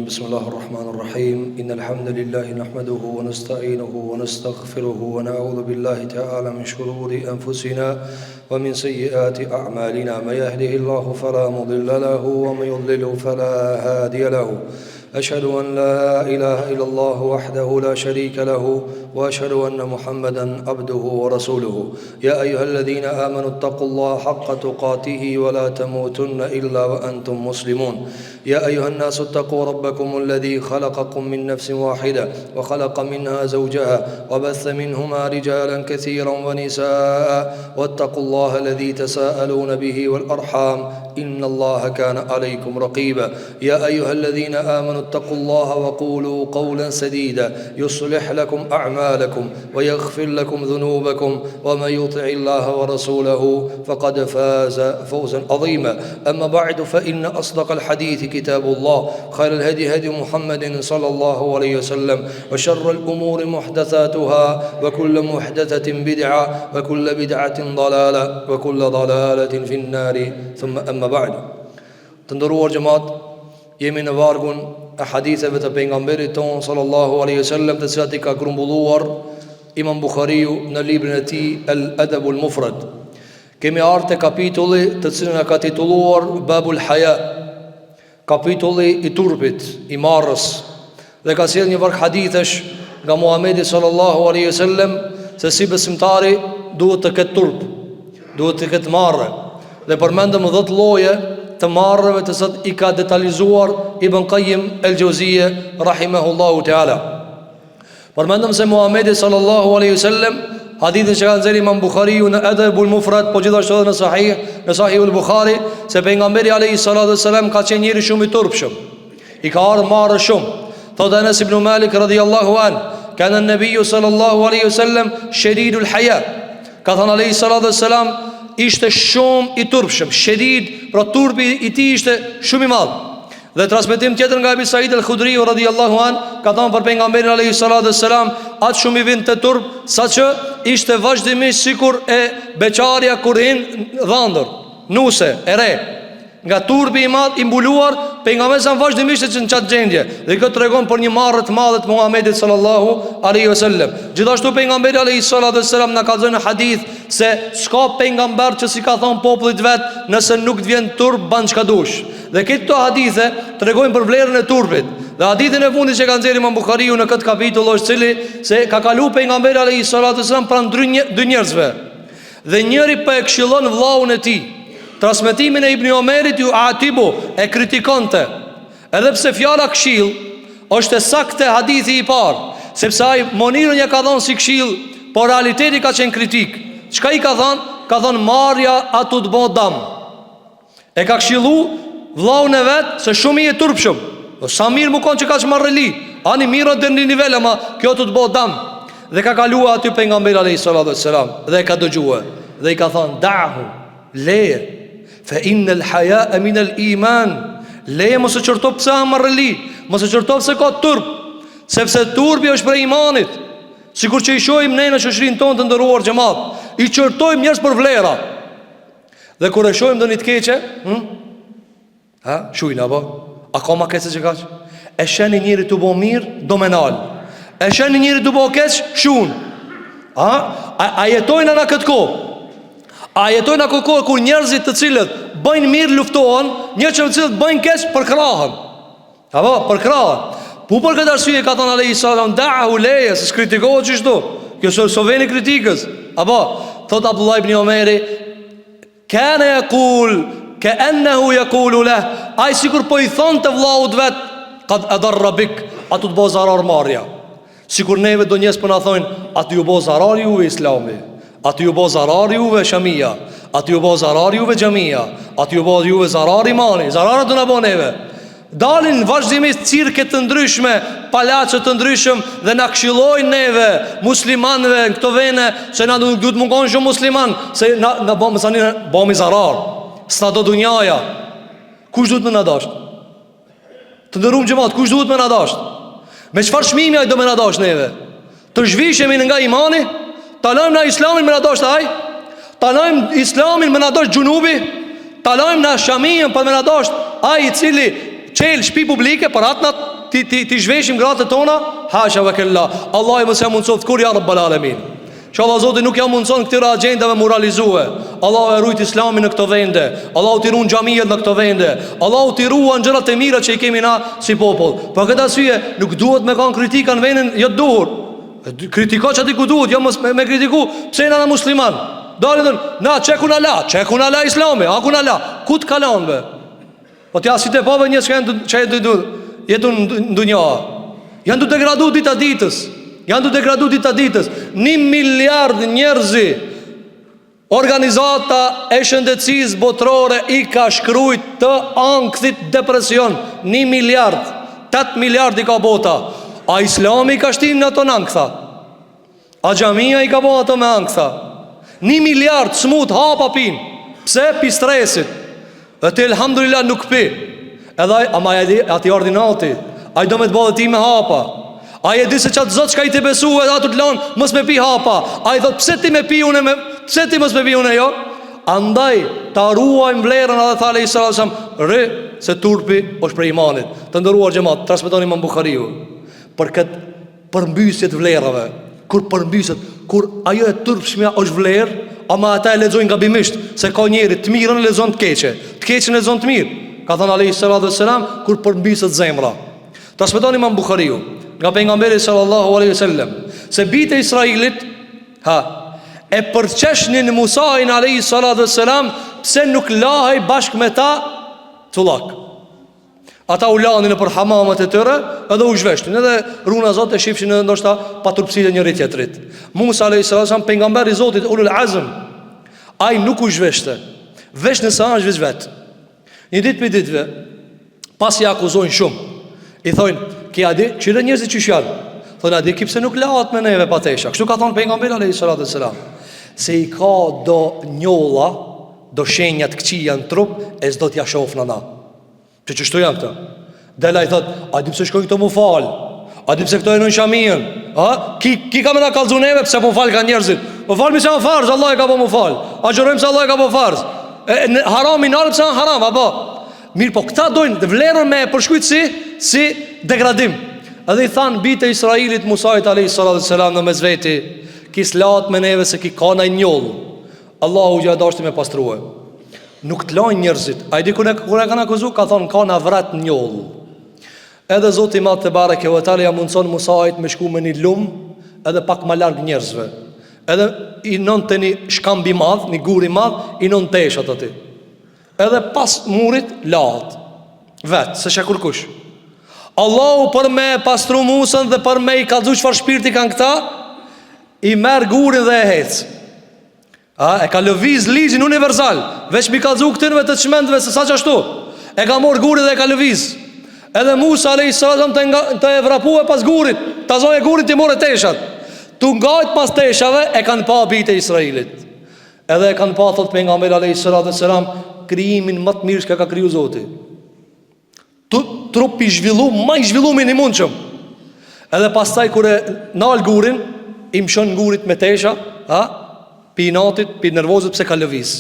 الرجيم بسم الله الرحمن الرحيم إن الحمد لله نحمده ونستعينه ونستغفره ونعوذ بالله تعالى من شرور أنفسنا ومن سيئات أعمالنا من يهده الله فلا مضل له ومن يضلل فلا هادي له أشهد أن لا إله إلا الله وحده لا شريك له وأشهد أن محمدا عبده ورسوله يا أيها الذين آمنوا اتقوا الله حق تقاته ولا تموتن إلا وأنتم مسلمون يا أيها الناس اتقوا ربكم الذي خلقكم من نفس واحدة وخلق منها زوجها وبث منهما رجالا كثيرا ونساء واتقوا الله الذي تساءلون به والأرحام إن الله كان عليكم رقيبا يا أيها الذين آمنوا اتقوا الله وقولوا قولا سديدا يصلح لكم أعمالكم ويغفر لكم ذنوبكم ومن يطع الله ورسوله فقد فاز فوزا عظيما أما بعد فإن أصدق الحديث كتاب الله خير الهدي هدي محمد صلى الله عليه وسلم وشر الأمور محدثاتها وكل محدثة بدعة وكل بدعة ضلالة وكل ضلالة في النار ثم أما بعد تندروا جماعة jemi në vargun e haditheve të pejgamberit ton sallallahu alaihi wasallam, të cilat I ka grumbulluar Imam Buhariu në librin e tij El Adabul Mufrad. Kemi ardhur te kapitulli të cilin e ka titulluar Babul Haya, kapitulli I turpit, I marrës, dhe ka sjellë një varg hadithësh nga Muhamedi sallallahu alaihi wasallam se si besimtari duhet të ketë turp, duhet të ketë marrë, dhe përmendëm 10 lloje të marrëve të sot I ka detalizuar Ibn Qayyim el-Jauziyje rahimahullahu ta'ala. Përmendëm se Muhamedi sallallahu alaihi wasallam, hadithin që ka nxjerrë Imam Buhariu në Adabul Mufrad, po gjithashtu edhe në Sahihul Buhari, se pejgamberi alaihi salatu wasalam ka qenë njëri shumë I turpshëm, I ka ardhur marrë shumë. Thot Anas ibn Malik radhiyallahu an, kana an-nabiyyu sallallahu alaihi wasallam shadidul haya. Ka thënë alaihi salatu wasalam ishte shumë I turpshëm, shedid, pra turpi I tij ishte shumë I madh. Dhe transmetim tjetër nga Abi Said al-Khudri radhiyallahu an, ka thënë për pejgamberin alayhi salatu wassalam, atë shumë I vjen te turp, saqë ishte vazhdimisht sikur e beqarja kur hin dhëndër, nuse, e re. Nga turpi I madh I mbuluar, pejgamberi sa vazhdimisht në çat gjendje. Dhe kjo tregon për një marrë të madhe të Muhamedit sallallahu alaihi wasallam. Gjithashtu pejgamberi alayhi salatu wasallam na ka thënë në hadith se s'ka pejgamber që si ka thënë popullit vet, nëse nuk të vjen turp ban çka dush. Dhe këto hadithe tregojnë për vlerën e turpit. Dhe hadithin e fundit që ka nxjerrë Imam Buhariu në këtë kapitull është cili se ka kalu pejgamberi alayhi salatu wasallam pranë dy njerëzve. Dhe njëri po e këshillon vllaun e tij. Transmetimin e Ibn Omerit ju atibu e kritikonte, edhe pse fjala këshill është e saktë hadithi I parë, sepse ai monirën ja ka dhënë si këshill, por realiteti ka qenë kritik. Çka I ka thënë? Ka thënë marrja atu të bëhet dam. E ka këshillu vllaun e vet se shumë I e turpshëm. Sa mirë më kon që ka çmarrëli, ani mirë deri në nivel ama kjo të bëhet dam. Dhe ka kaluar aty pejgamberi alayhi salatu wassalam dhe ka dëgjuar dhe I ka thënë da'hu, leje, fa innal haya'a min al-iman, leje mos e çorto pse amarrëli, mos e çorto pse ka turp, sepse turpi është për imanit. Sikur që I shohim ne në shoqërinë tonë të nderuar xhamat, I çortojmë njerëz për vlera. Dhe kur e shohim doni të keqe, shujna apo? A ka më keq se çka? E shani njëri të bëu mirë, do menal. E shani njëri të bëu keq, shun. A jetojnë në këtë kohë? A jetojnë në kohë kur njerëzit të cilët bëjnë mirë luftohen, njerëz të cilët bëjnë keq përkrahen. Apo përkrahen. Po për këtë arsye ka thënë alayhi salam da'hu leje, se kritikohet çdo. Kjo so vjen kritikës. Apo thot Abdullah ibn Omeri, kana yaqul ka'annahu yaqulu lah, ai sikur po I thonte vllaut vet, qad adarra bik, atu të bëj zarar marrja. Sikur neve do njerëz po na thonë, aty u bë zarar juve Islami, aty u bë zarar juve Shamia, aty u bë zarar juve Xhamia, aty u bë juve zarar imani, zararat do na bën neve. Dalin vazhdimisht cirke të ndryshme, palaçe të ndryshëm dhe na këshillojnë neve muslimanëve në këto vende se na duhet mungon shumë musliman, se na bëmi zarar. S'na do dunjaja. Kush duhet më na dash? Të ndërum xhamat, kush duhet më na dash? Me çfarë çmimi ai do më na dash neve? Të zhvishemi nga imani? Ta lajmë na islamin më na dash ai? Ta lajmë islamin më na dash xhunubi? Ta lajmë na shamin për më na dash ai I cili çel shtëpi publike për atnat? ti zhveshim gratë tona, hasha ve kella. Allah i mëse mundësot kur ja Rabbal Alamin. Inshallah Zoti nuk ja mundson këtyre agjendave moralizue. Allahu e rujt Islamin në këto vende. Allahu t'i ruan xhamiet në këto vende. Allahu t'i ruan gjërat e mira që i kemi na si popull. Për këtë arsye nuk duhet me kanë kritika në vendin jo të duhur. Kritiko çati ku duhet, jo mos me kritiku pse na musliman. Dalin na çekun ala Islami, a kun ala. Ku të kalon be? Po ti as i të pove njerëz që jeton në dunja. Janë të degradu dita ditës. Janë të degradu dita ditës. 1 miliard njerëzi organizata e shëndetësisë botërore i ka shkrujt të ankthit depresion. 1 miliard 8 miliard i ka bota. A Islami ka shtim në ato në anktha? A xhamia i ka bo ato me anktha? 1 miliard smut hapa pin. Pse? Pi stresit. Dhe ti elhamdulillah nuk pi. Edhe ama ati ordinati, a i do me të bëdhe ti me hapa. A i e di se qatë zotë që ka i të besu e atu të lanë mës me pi hapa. A i thot pse ti me pi une pse ti mës me pi une jo. Andaj ta ruajmë vlerën edhe thale i salasam rë se turpi është prej imanit. Të ndëruar gjemat, transmetoni Imam Bukhariu për këtë përmbysjet vlerave. Kur përmbysjet, kur ajo e turpshmja është vlerë, ama ata e lexojnë gabimisht se ka njeri të mirën e lexon të keqe, të keqen e lexon të mirë. Ka thënë alayhi salatu wassalam kur përmbysjet zemra. Transmetoni Imam Bukhariu nga pejgamberi sallallahu alaihi wasallam se bitë e Israilit e përqeshnin Musain alayhi salatu wassalam pse nuk lahej bashkë me ta tullak. Ata u lanin në për hamamet e tëre edhe u zhveshtin. Edhe runa Zotë e shifshin edhe ndoshta pa turpësit e njëri tjetrit. Musa alayhi salatu wassalam pejgamberi i Zotit ulul azm, ai nuk u zhveshte. Vesh në sa është vetë. Një ditë për ditëve pas i akuzojnë shumë. I thojnë, ki adi, qire njerëzit që shjanë. Thojnë, adi, ki pse nuk laat me neve patesha. Kështu ka thonë pejgamberi alayhi salatu wassalam, se i ka do njolla, do shenjat këqija në trup, e s'do t'ja shof në na. Që qështu janë këta? Dela i thot, adi pse shkoj këto mu falë, adi pse këto e në shamien, ki ka me na kalzu neve pse mu falë ka njerëzit. Mu falë mi se në farz, Allah e ka po mu falë. Agjerojmë se Allah e ka po farz. Haram i nalë pse në haram, apo? Mirë po këta dojnë dhe vlerën me përshkujt si degradim. Edhe i thanë bitë e Israilit Musait alayhi salatu wassalam në mes veti, ki slat me neve se ki ka naj njollë. Allahu gja dashti me pastruhe. Nuk të lajnë njerëzit. A i di kër e kanë akuzu, ka thonë ka në vrat njollë. Edhe Zoti i Madh te bareke ve teala ja mundson Musait me shku me një lumë edhe pak ma larg njerëzve. Edhe i non të një shkambi madh, një guri madh, i non të eshat ati. Edhe pas murit lahat vetë, se shekur kush. Allahu për me pastru Musën dhe për me i kalzu qëfar shpirti kanë këta, i merë gurin dhe e hecë. E ka lëviz ligjin universal, veç mi kalzu këtërve të çmendve se sa qashtu. E ka morë gurin dhe e ka lëviz. Edhe Musa alayhi salam të e vrapu e pas gurit, të zoj e gurit të more teshat. Tu ngajt pas teshave e kanë pa bitë e Israilit. Edhe e kanë pa, thot pejgamberi alayhi salam, krijimin më të mirë që ka kriju Zoti. Trup i zhvillu, ma i zhvillu me një mundshëm. Edhe pastaj kure nal gurin, i mshon gurit me tesha, pi natit, pi nervozit pse ka lëviz.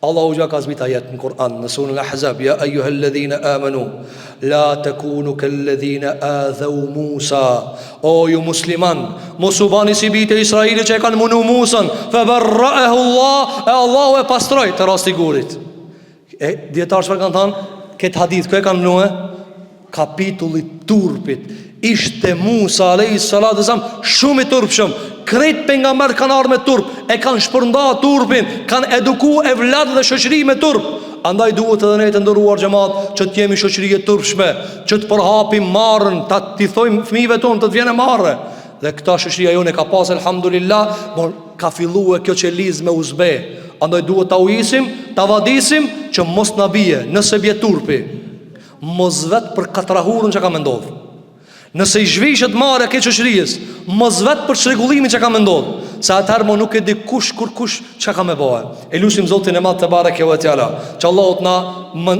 Allahu gja ka zbit ajet në Kur'an, në surën Al-Ahzab, ja ayyuhalladhina amanu, la takunu kalladhina adhaw Musa. O ju musliman, mos u bani si bitë e Israilit që e kanë munu Musën, fa barra'ahu Allah, e Allahu e pastroi të rasti gurit. Djetarë që kanë thanë, këtë hadith, kë e kanë mënue? Kapitullit turpit. Ishte Musa alayhi salatu wassalam shumë i turpshëm. Krejt pejgamberët kanë ardhur me turp, e kanë shpërnda turpin, kanë eduku evlad dhe shoqëri me turp. Andaj duhet edhe ne të ndëruar xhamat që të jemi shoqëri e turpshme, që të përhapim marrën, t'i thojmë fëmijëve tonë të të vjenë marrë. Dhe këta shoqëria jonë ka pas elhamdulillah, por ka filluar kjo çeliz me uzbe. Andaj duhet ta ujisim, ta vadisim që mos na bie, nëse bie turpi, mos vet për katrahurën që ka me ndodhë. Nëse i zhvishet marrë ke shoqërisë, mos vet për çrregullimin që ka me ndodhë, se atëherë mo nuk e di kush çka ka me bëhe. E lutim Zotin e Madh te bareke ve teala, që Allahu na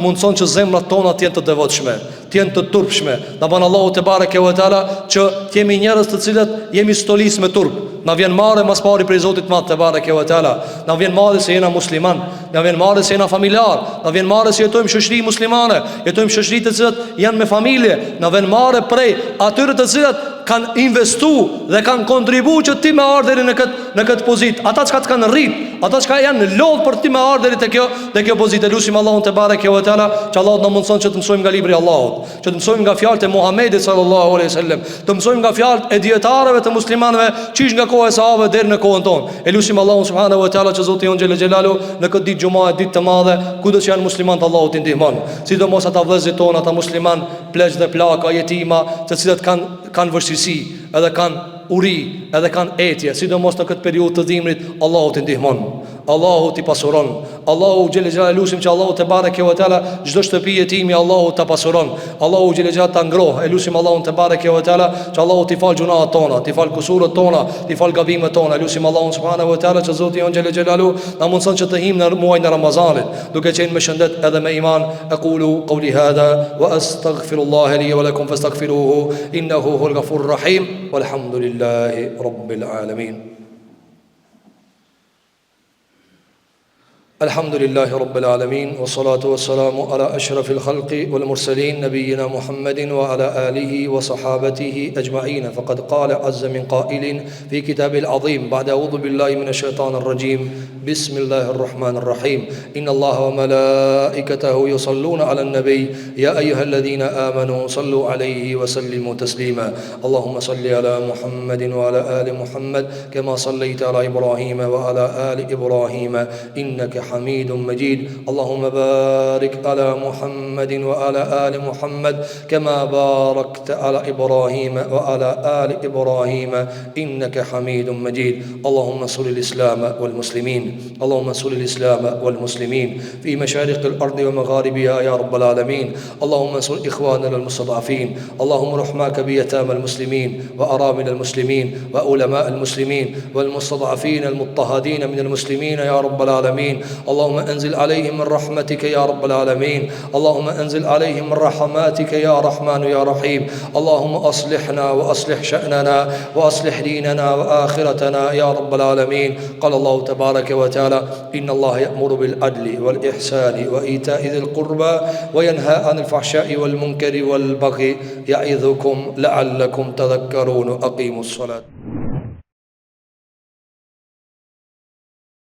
mundson që zemrat tona të jenë të devotshme, të jenë të turpshme. Na bën Allahu te bareke ve teala që të jemi njerëz të cilët jemi stolis me turp. Na vjen marrë mas pari prej Zotit madh te bareke ve teala. Na vjen marrë se jena musliman, na vjen marrë se jena familjar, na vjen marrë se jetojmë shoqëri muslimane, jetojmë shoqëri të cilat janë me familje, na vjen marrë prej atyre të cilat kanë investu dhe kanë kontribu që ti me ardheri në këtë pozitë. Ata që të kanë rrit, ata që janë në lodh për ti me ardheri të kjo pozitë. Lusim Allahun te bareke ve teala, që Allah na mundson që të mësojmë nga libri i Allahut, që të mësojmë nga fjalët e Muhamedit sallallahu alaihi wasallam, të mësojmë nga fjalët e dietarëve të muslimanëve, qish nga koha e sahabëve deri në kohën tonë. E lusim Allahun subhanahu wa taala që Zoti jon xhelel xhelalu në këtë ditë xumae, ditë të madhe, kudo që janë muslimanë, Allahu t'i ndihmon. Sidomos ata vëllezërit tonë, ata musliman, pleq dhe plaka, jetima, të cilët kanë vështirësi, edhe kanë uri, edhe kanë etje, sidomos në këtë periudhë të dhimbrit, Allahu t'i ndihmon. Allahu t'i pasuron. Allahu xhelel xhelalu, lusim që Allahu te bareke ve teala çdo shtëpi jetimi Allahu ta pasuron. Allahu xhelel xhelalu ta ngroh. E lusim Allahun te bareke ve teala që Allahu t'i fal gjunaat tona, t'i fal kusuret tona, t'i fal gabimet tona. Lusim Allahun subhanahu wa taala që Zoti jon xhelel xhelalu na mundson që të him në muajin e Ramazanit duke qenë me shëndet edhe me iman. Aqulu qawli hadha wa astaghfirullaha li wa lakum fastaghfiruhu innahu huwal ghafurur rahim walhamdulillahi rabbil alamin. الحمد لله رب العالمين والصلاة والسلام على أشرف الخلق والمرسلين نبينا محمد وعلى آله وصحابته أجمعين. فقد قال عز من قائل في كتاب العظيم بعد أعوذ بالله من الشيطان الرجيم بسم الله الرحمن الرحيم إن الله وملائكته يصلون على النبي يا أيها الذين آمنوا صلوا عليه وسلموا تسليما. اللهم صل على محمد وعلى آل محمد كما صليت على إبراهيم وعلى آل إبراهيم إنك حميد مجيد. اللهم بارك على محمد وعلى آل محمد كما باركت على إبراهيم وعلى آل إبراهيم إنك حميد مجيد. اللهم انصر الإسلام والمسلمين، اللهم انصر الإسلام والمسلمين في مشارق الأرض ومغاربها يا رب العالمين. اللهم انصر إخواننا المستضعفين، اللهم رحماك بيتامى المسلمين وأرامل المسلمين وعلماء المسلمين والمستضعفين المضطهدين من المسلمين يا رب العالمين. اللهم انزل عليهم من رحمتك يا رب العالمين. اللهم انزل عليهم من رحماتك يا رحمن يا رحيم. اللهم أصلحنا وأصلح شأننا وأصلح ديننا وآخرتنا يا رب العالمين. قال الله تبارك وتعالى إن الله يأمر بالعدل والإحسان وإيتاء ذي القربى وينهى عن الفحشاء والمنكر والبغي يعظكم لعلكم تذكرون. أقيموا الصلاة.